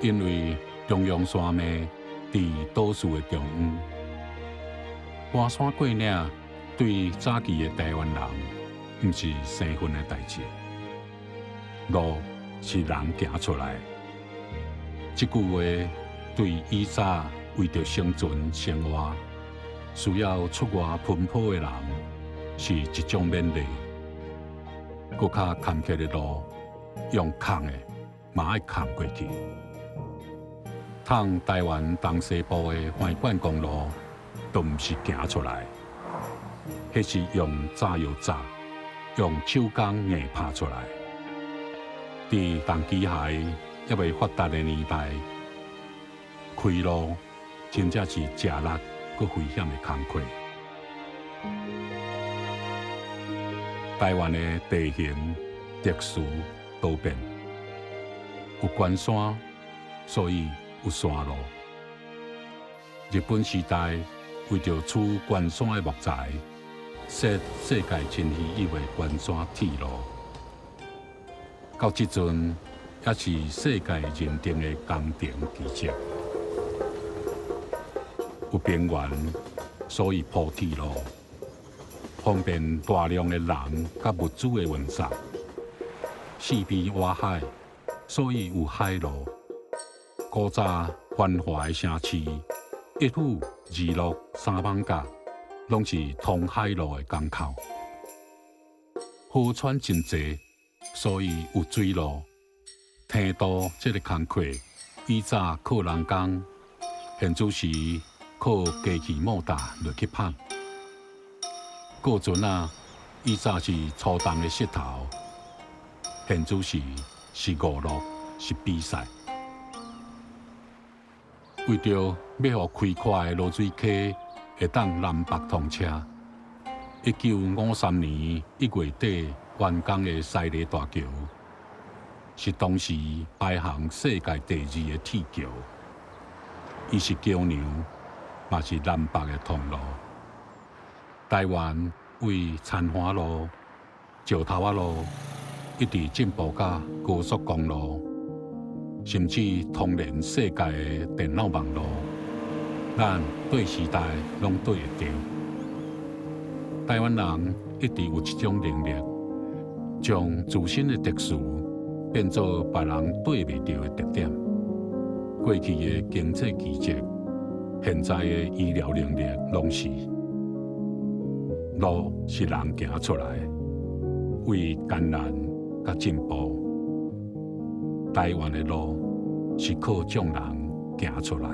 因为中央山脉伫都市的中央，跋山过岭对早期的台湾人，毋是生分的代志。路是人行出来。这句话对以早为着生存生活，需要出外奔波的人，是一种勉励。搁较坎坷的路，用扛的嘛爱扛过去。通台湾东西部的环管公路，都毋是行出来，迄是用炸药炸，用手工硬拍出来。伫动机械还未发达的年代，开路真正是吃力佮危险的工课。台湾的地形特殊多变，有关山，所以有山路。日本时代为着取关山的木材，设世界真稀有的关山铁路。到即阵，也是世界认定的工程奇迹。有平原，所以铺铁路，方便大量的人甲物资的运送。四边挖海，所以有海路。古早繁华的城市，一府、二鹿、三艋舺，拢是通海路的港口。河川真济，所以有水路。天都这个工课，以早靠人工，现主时靠机器摩打落去拍。过船啊，以早是粗重的石头，现主时是五路，是比赛。为着要互开阔的落水溪会当南北通车，1953年1月底完工的西里大桥，是当时排行世界第2的铁桥。伊是桥梁，嘛是南北的通路。台湾为田华路、石头仔路，一直进步到高速公路，甚至通连世界的电脑网络，咱对时代拢对会着。台湾人一直有一种能力，将自身的特殊变做别人对袂着的特点。过去的经济奇迹，现在的医疗能力拢是。路是人行出来，为艰难甲进步。台湾的路是靠众人行出来。